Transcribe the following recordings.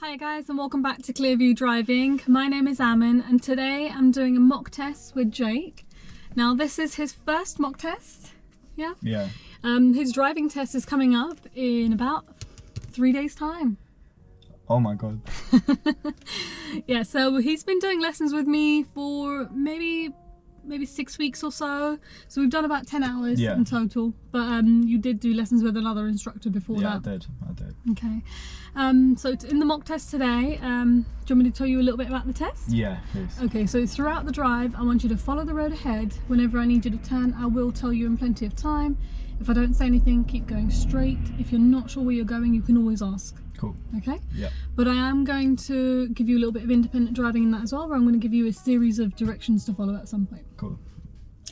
Hi guys and welcome back to Clearview Driving. My name is Aman and today I'm doing a mock test with Jake. Now this is his first mock test. Yeah? Yeah. His driving test is coming up in about 3 days time. Oh my god. Yeah, so he's been doing lessons with me for maybe 6 weeks or so. So we've done about 10 hours in total. But you did do lessons with another instructor before that. Yeah, I did. Okay. So in the mock test today, do you want me to tell you a little bit about the test? Yeah, please. Okay, so throughout the drive, I want you to follow the road ahead. Whenever I need you to turn, I will tell you in plenty of time. If I don't say anything, keep going straight. If you're not sure where you're going, you can always ask. Cool. Okay? Yeah. But I am going to give you a little bit of independent driving in that as well, where I'm going to give you a series of directions to follow at some point. Cool.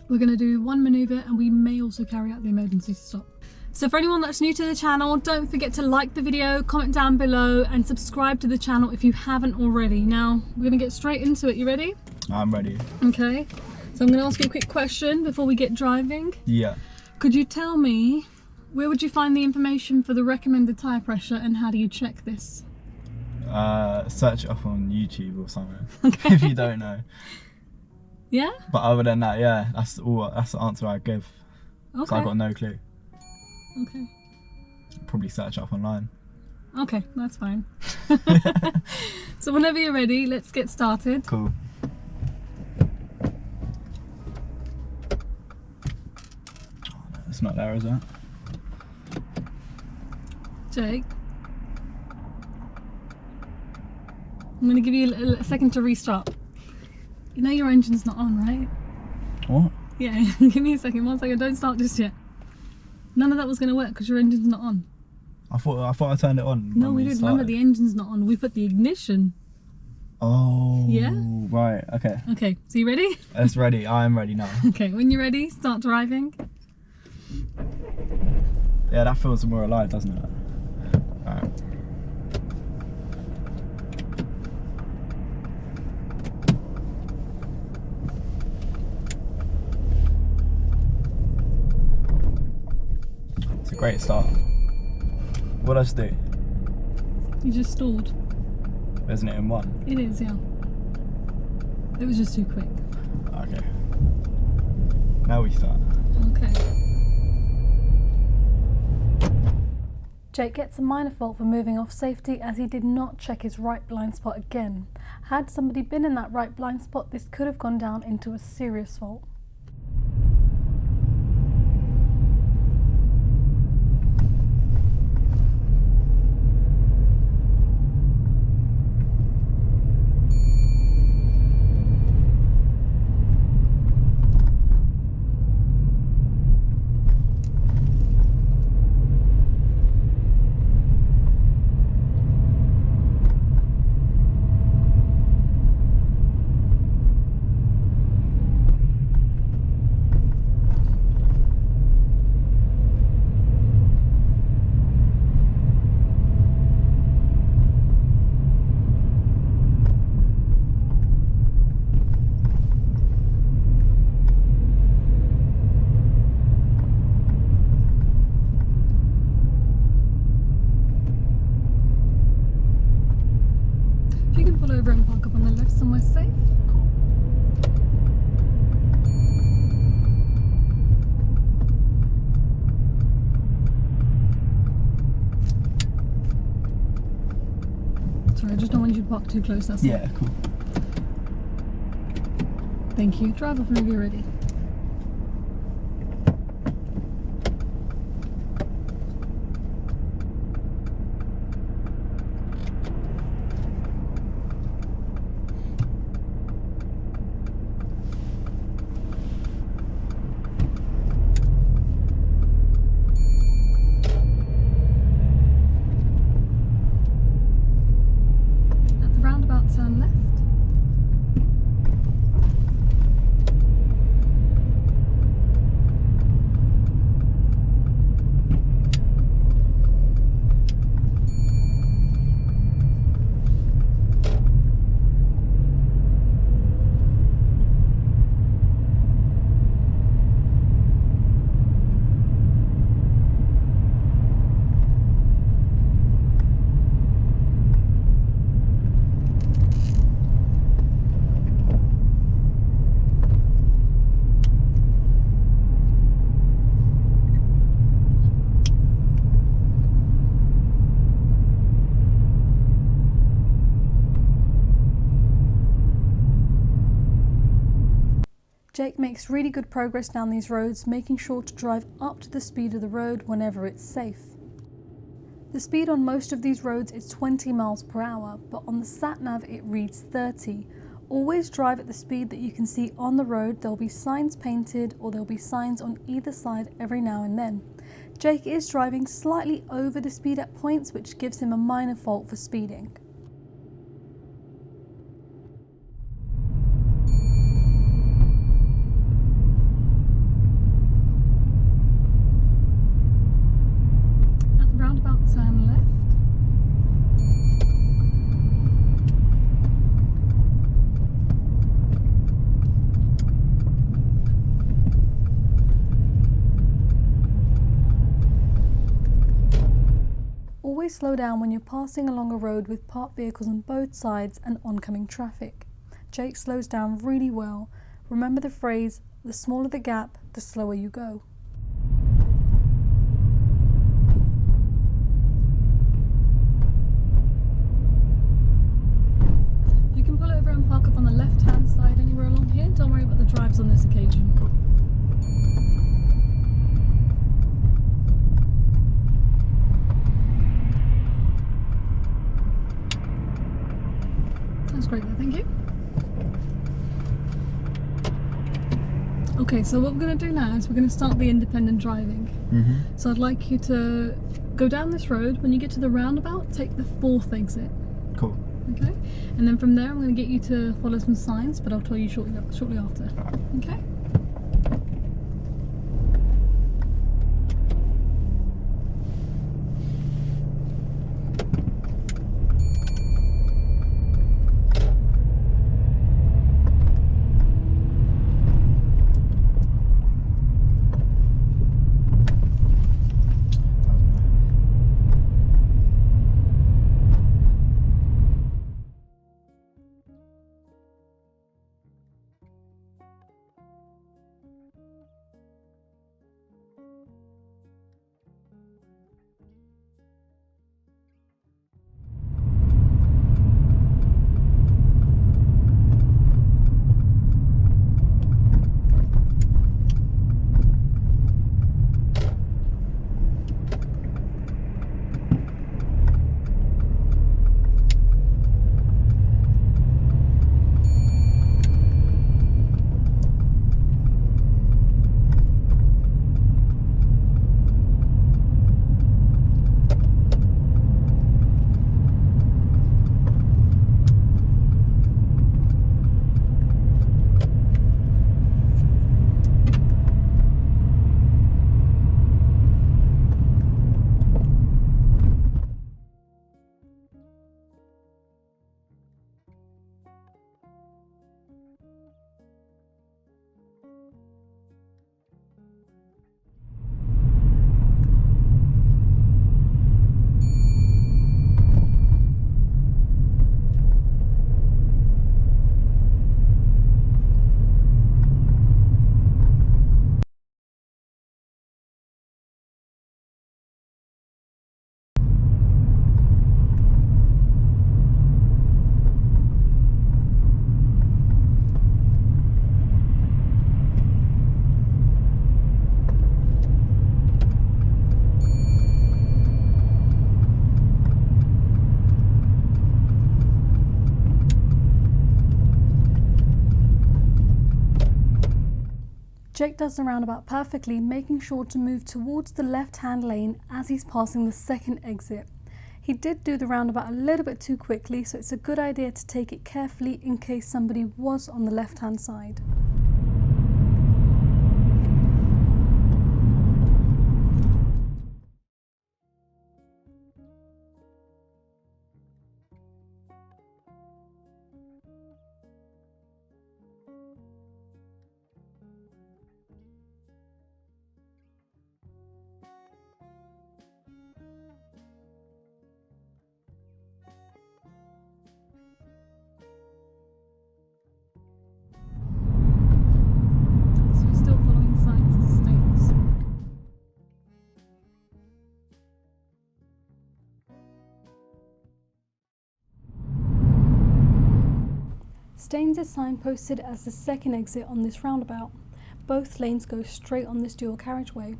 We're going to do one manoeuvre and we may also carry out the emergency stop. So for anyone that's new to the channel, don't forget to like the video, comment down below and subscribe to the channel if you haven't already. Now, we're going to get straight into it. You ready? I'm ready. Okay. So I'm going to ask you a quick question before we get driving. Yeah. Could you tell me, where would you find the information for the recommended tyre pressure and how do you check this? Search it up on YouTube or something. Okay. If you don't know. Yeah? But other than that, yeah, that's the answer I give. Okay. So I've got no clue. Okay. Probably search up online. Okay, that's fine. So whenever you're ready, let's get started. Cool. Oh, no, it's not there, is it? Jake, I'm going to give you a second to restart. You know your engine's not on, right? What? Yeah, give me a second, 1 second, don't start just yet. None of that was going to work because your engine's not on. I thought I turned it on. No, we didn't. Remember, the engine's not on. We put the ignition. Oh. Yeah? Right, okay. Okay, so you ready? It's ready. I am ready now. Okay, when you're ready, start driving. Yeah, that feels more alive, doesn't it? Alright. It's a great start. What else do? You just stalled. Isn't it in one? It is, yeah. It was just too quick. Okay. Now we start. Okay. Jake gets a minor fault for moving off safety as he did not check his right blind spot again. Had somebody been in that right blind spot, this could have gone down into a serious fault. You can pull over and park up on the left somewhere safe. Cool. Sorry, I just don't want you to park too close, that's all. Yeah, cool. Thank you. Drive off whenever you're ready. At the roundabout, turn left. Jake makes really good progress down these roads, making sure to drive up to the speed of the road whenever it's safe. The speed on most of these roads is 20 miles per hour, but on the sat-nav it reads 30. Always drive at the speed that you can see on the road. There'll be signs painted or there'll be signs on either side every now and then. Jake is driving slightly over the speed at points, which gives him a minor fault for speeding. At the roundabout, turn left. Always slow down when you're passing along a road with parked vehicles on both sides and oncoming traffic. Jake slows down really well. Remember the phrase, the smaller the gap, the slower you go. You can pull over and park up on the left-hand side anywhere along here. Don't worry about the drives on this occasion. Cool. That's great, thank you. Okay, so what we're going to do now is we're going to start the independent driving. So I'd like you to go down this road. When you get to the roundabout, take the 4th exit. Cool. Okay? And then from there I'm going to get you to follow some signs, but I'll tell you shortly after. Alright. Okay? Jake does the roundabout perfectly, making sure to move towards the left-hand lane as he's passing the 2nd exit. He did do the roundabout a little bit too quickly, so it's a good idea to take it carefully in case somebody was on the left-hand side. Staines is signposted as the second exit on this roundabout. Both lanes go straight on this dual carriageway.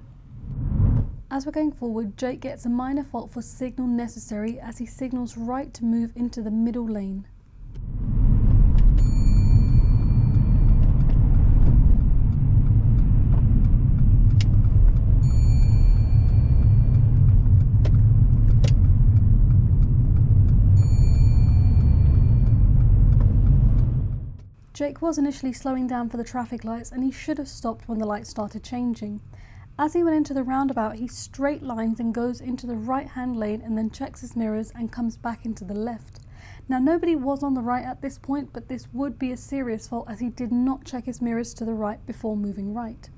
As we're going forward, Jake gets a minor fault for signal necessary as he signals right to move into the middle lane. Jake was initially slowing down for the traffic lights and he should have stopped when the lights started changing. As he went into the roundabout, he straight lines and goes into the right-hand lane and then checks his mirrors and comes back into the left. Now nobody was on the right at this point, but this would be a serious fault as he did not check his mirrors to the right before moving right.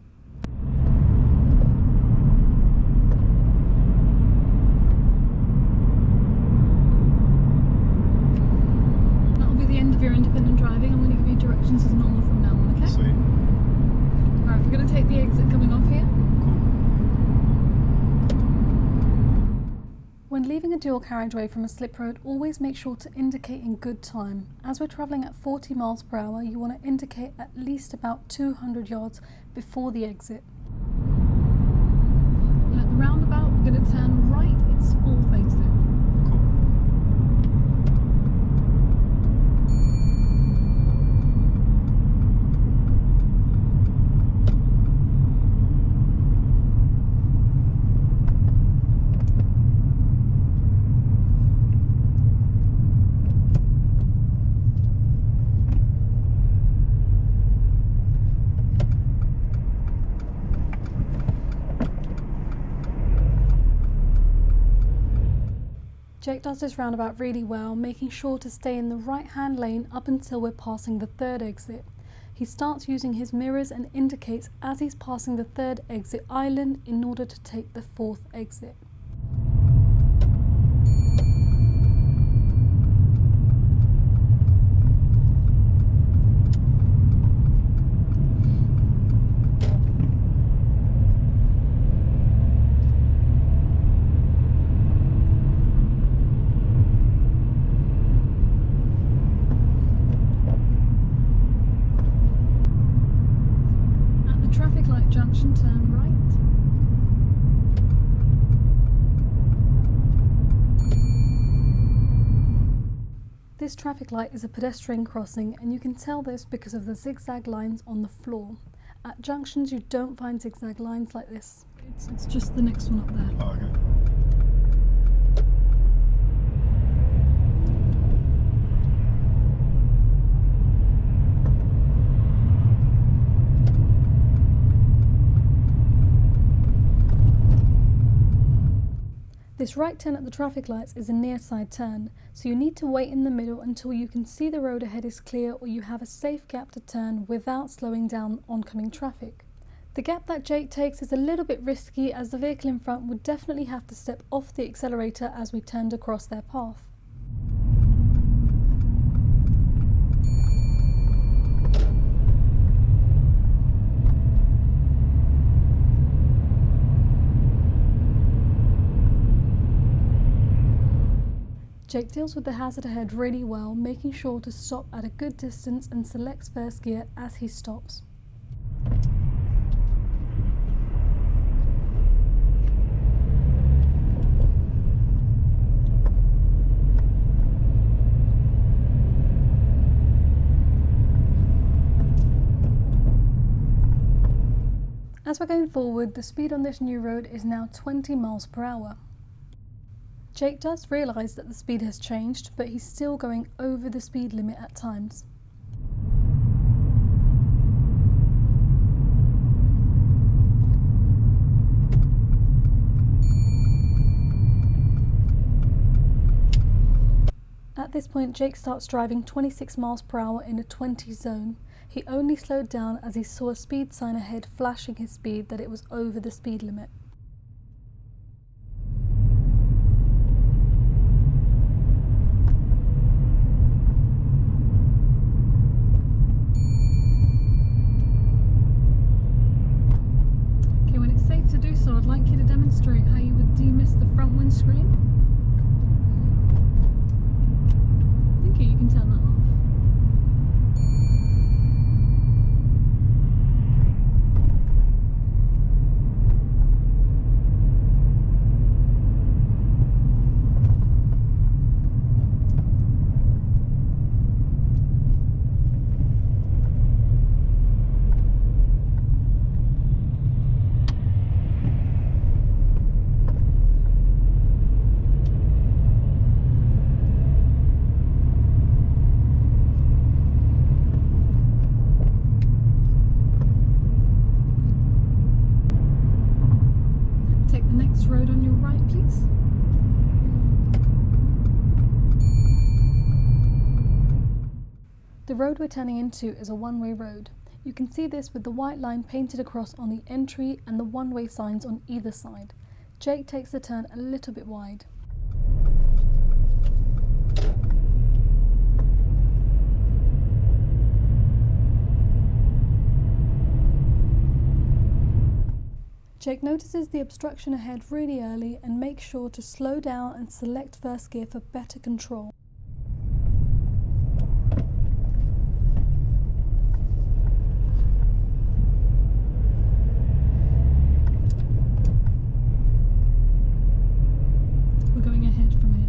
That'll be the end of your independent driving. I'm going to give you directions as normal from now on, okay? Sweet. Alright, we're going to take the exit coming off here. When leaving a dual carriageway from a slip road, always make sure to indicate in good time. As we're travelling at 40 miles per hour, you want to indicate at least about 200 yards before the exit. And at the roundabout, we're going to turn right, it's fourth exit. Jake does this roundabout really well, making sure to stay in the right-hand lane up until we're passing the third exit. He starts using his mirrors and indicates as he's passing the third exit island in order to take the fourth exit. Junction, turn right. This traffic light is a pedestrian crossing and you can tell this because of the zigzag lines on the floor. At junctions you don't find zigzag lines like this. It's just the next one up there. Oh, okay. This right turn at the traffic lights is a near side turn, so you need to wait in the middle until you can see the road ahead is clear or you have a safe gap to turn without slowing down oncoming traffic. The gap that Jake takes is a little bit risky as the vehicle in front would definitely have to step off the accelerator as we turned across their path. Jake deals with the hazard ahead really well, making sure to stop at a good distance and selects first gear as he stops. As we're going forward, the speed on this new road is now 20 miles per hour. Jake does realise that the speed has changed, but he's still going over the speed limit at times. At this point, Jake starts driving 26 miles per hour in a 20 zone. He only slowed down as he saw a speed sign ahead flashing his speed that it was over the speed limit. So I'd like you to demonstrate how you would demist the front windscreen. Thank you, you can turn that off. The road we're turning into is a one-way road. You can see this with the white line painted across on the entry and the one-way signs on either side. Jake takes the turn a little bit wide. Jake notices the obstruction ahead really early and makes sure to slow down and select first gear for better control. We're going ahead from here.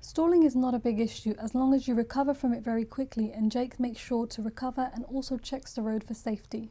Stalling is not a big issue as long as you recover from it very quickly, and Jake makes sure to recover and also checks the road for safety.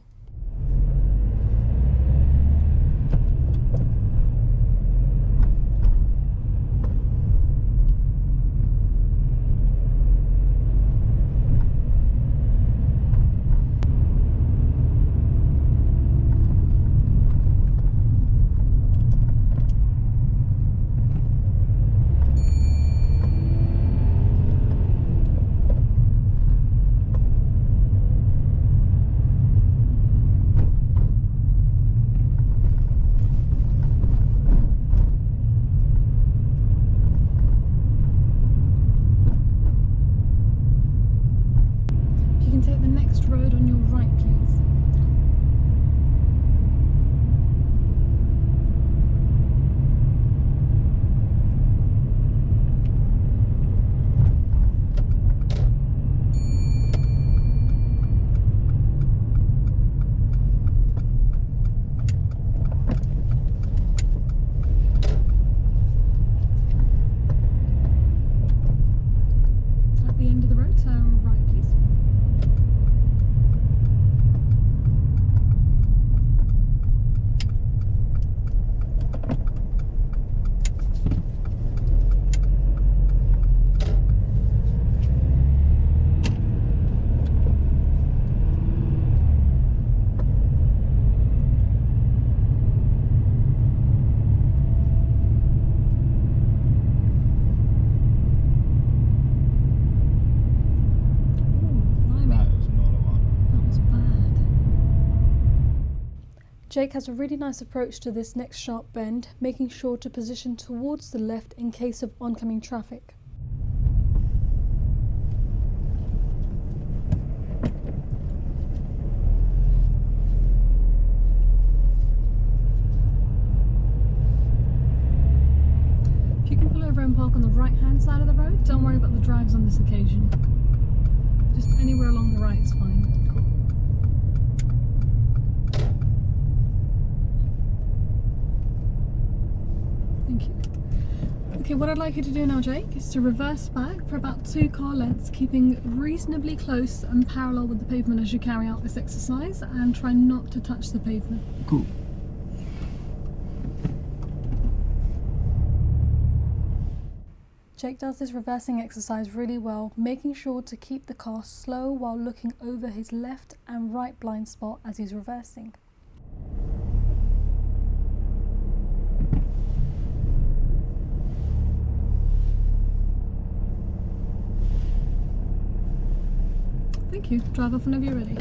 Road on your right, please. At the end of the road, turn right, please. Jake has a really nice approach to this next sharp bend, making sure to position towards the left in case of oncoming traffic. If you can pull over and park on the right-hand side of the road, don't worry about the drives on this occasion. Just anywhere along the right is fine. Thank you. Okay, what I'd like you to do now, Jake, is to reverse back for about 2 car lengths, keeping reasonably close and parallel with the pavement as you carry out this exercise, and try not to touch the pavement. Cool. Jake does this reversing exercise really well, making sure to keep the car slow while looking over his left and right blind spot as he's reversing. Thank you. Drive off whenever you're ready.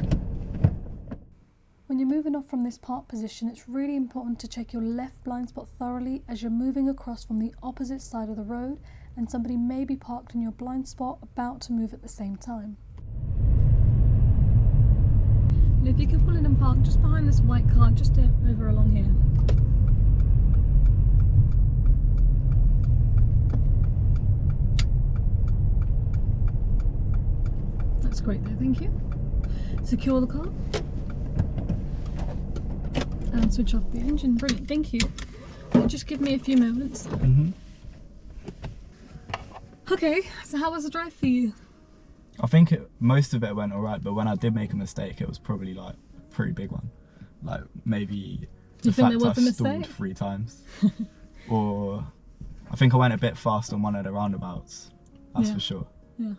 When you're moving off from this park position, it's really important to check your left blind spot thoroughly as you're moving across from the opposite side of the road and somebody may be parked in your blind spot about to move at the same time. And if you can pull in and park just behind this white car, just over along here. That's great there, thank you. Secure the car. And switch off the engine. Brilliant, thank you. Just give me a few moments. Okay, so how was the drive for you? I think most of it went alright, but when I did make a mistake, it was probably like a pretty big one. Like maybe Do you think there was a stalled mistake? 3 times. Or I think I went a bit fast on one of the roundabouts. That's for sure. Yeah.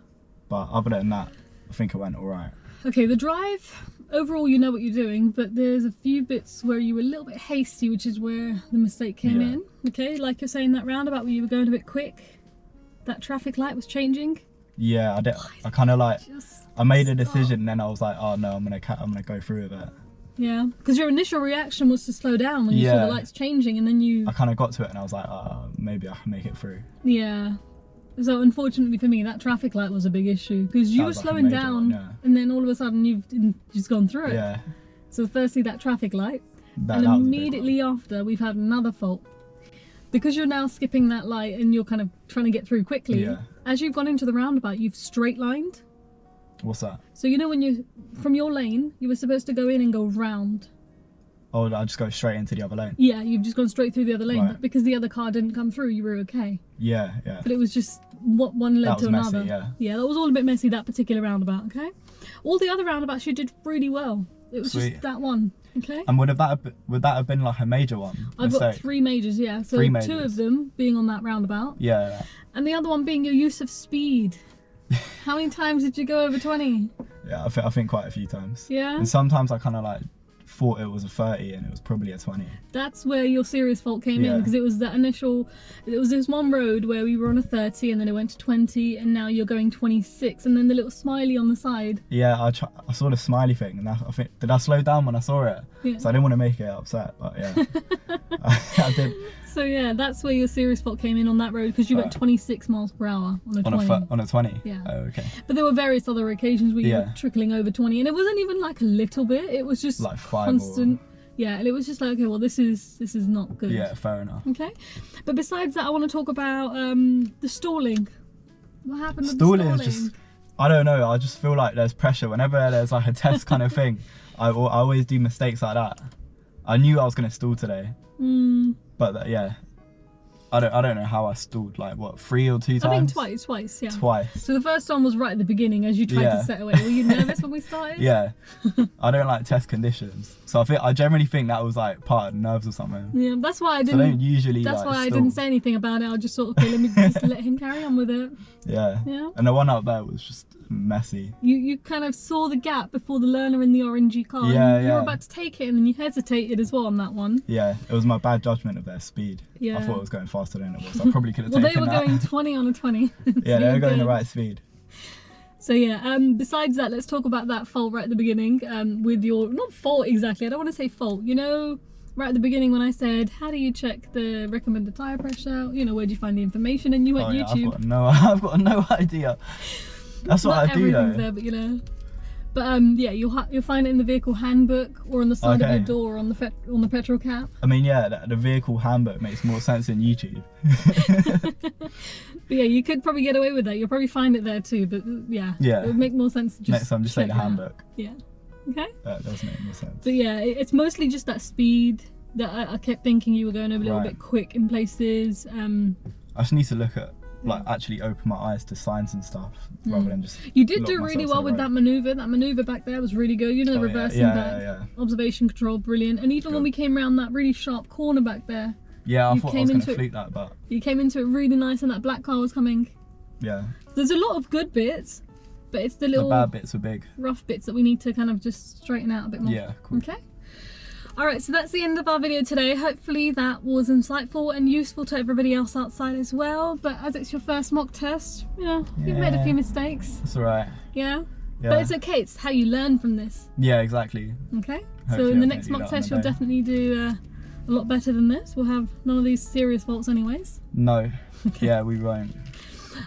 But other than that, I think it went alright. Okay, the drive, overall you know what you're doing, but there's a few bits where you were a little bit hasty, which is where the mistake came in. Okay, like you're saying that roundabout where you were going a bit quick, that traffic light was changing. Yeah, I did. I kind of like, I made a decision and then I was like, oh no, I'm gonna go through with it. Yeah, because your initial reaction was to slow down when you saw the lights changing, and then I kind of got to it and I was like, oh, maybe I can make it through. Yeah. So unfortunately for me, that traffic light was a big issue because you were slowing down, and then all of a sudden you've just gone through it. Yeah. So firstly that traffic light, and immediately after we've had another fault. Because you're now skipping that light and you're kind of trying to get through quickly, as you've gone into the roundabout, you've straight lined. What's that? So you know when you, from your lane, you were supposed to go in and go round. Oh, I just go straight into the other lane? Yeah, you've just gone straight through the other lane, but because the other car didn't come through, you were okay. Yeah, yeah. But it was just what one led to another. Messy, yeah. Yeah, that was all a bit messy, that particular roundabout, okay? All the other roundabouts you did really well. It was just that one, okay? And would that have been like a major one? I've got 3 majors, yeah. So 2 of them being on that roundabout. Yeah. And the other one being your use of speed. How many times did you go over 20? Yeah, I think quite a few times. Yeah? And sometimes I kind of like thought it was a 30 and it was probably a 20. That's where your serious fault came in, because it was that initial, it was this one road where we were on a 30 and then it went to 20 and now you're going 26 and then the little smiley on the side. Yeah, I saw the smiley thing and I think, did I slow down when I saw it? Yeah. So I didn't want to make it upset, but yeah, I did. So yeah, that's where your serious fault came in on that road, because you went 26 miles per hour on a 20. On a 20? Yeah. Oh, okay. But there were various other occasions where you were trickling over 20, and it wasn't even like a little bit, it was just like 5 constant. Yeah, and it was just like, okay, well this is not good. Yeah, fair enough. Okay. But besides that, I want to talk about the stalling. What happened with stalling? The stalling is just, I don't know, I just feel like there's pressure. Whenever there's like a test kind of thing, I always do mistakes like that. I knew I was going to stall today. But yeah. I don't know how I stalled, like what, 3 or 2 times? I think twice, yeah. Twice. So the first one was right at the beginning as you tried to set away. Were you nervous when we started? Yeah. I don't like test conditions. So I generally think that was like part of the nerves or something. Yeah, that's why I didn't. So I don't usually That's why I didn't say anything about it. I just sort of, okay, let me just let him carry on with it. Yeah. Yeah. And the one up there was just messy. You kind of saw the gap before the learner in the orangey car. Yeah, you were about to take it and then you hesitated as well on that one. Yeah, it was my bad judgment of their speed. Yeah. I thought it was going faster than it was. I probably could have taken that. Well, they were going 20 on a 20. Yeah, they were going the right speed. So yeah, besides that, let's talk about that fault right at the beginning, with your, not fault exactly, I don't want to say fault, you know, right at the beginning when I said, how do you check the recommended tyre pressure, you know, where do you find the information, and you went YouTube. I've got no idea. That's what I do though. There, but you know. But yeah, you'll find it in the vehicle handbook or on the side of your door on the petrol cap. I mean, yeah, the vehicle handbook makes more sense than YouTube. But yeah, you could probably get away with that. You'll probably find it there too. But yeah, it would make more sense to just next time just say the handbook. Yeah. Okay. That does make more sense. But yeah, it's mostly just that speed that I kept thinking you were going a little bit quick in places. I just need to look at, like, actually open my eyes to signs and stuff rather than just. You did do really well with that maneuver. That maneuver back there was really good. You know, the reversing back, observation control, brilliant. And even when we came around that really sharp corner back there. Yeah, I thought I was going to fluke that, but. You came into it really nice, and that black car was coming. Yeah. There's a lot of good bits, but it's the little. The bad bits were big. Rough bits that we need to kind of just straighten out a bit more. Yeah, cool. Okay. Alright, so that's the end of our video today. Hopefully that was insightful and useful to everybody else outside as well. But as it's your first mock test, you know, you've made a few mistakes. That's alright. Yeah? But it's okay, it's how you learn from this. Yeah, exactly. Okay? Hopefully so in the next mock test you'll definitely do a lot better than this. We'll have none of these serious faults anyways. No. Okay. Yeah, we won't.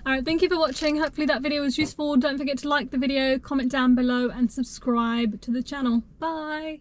Alright, thank you for watching. Hopefully that video was useful. Don't forget to like the video, comment down below and subscribe to the channel. Bye!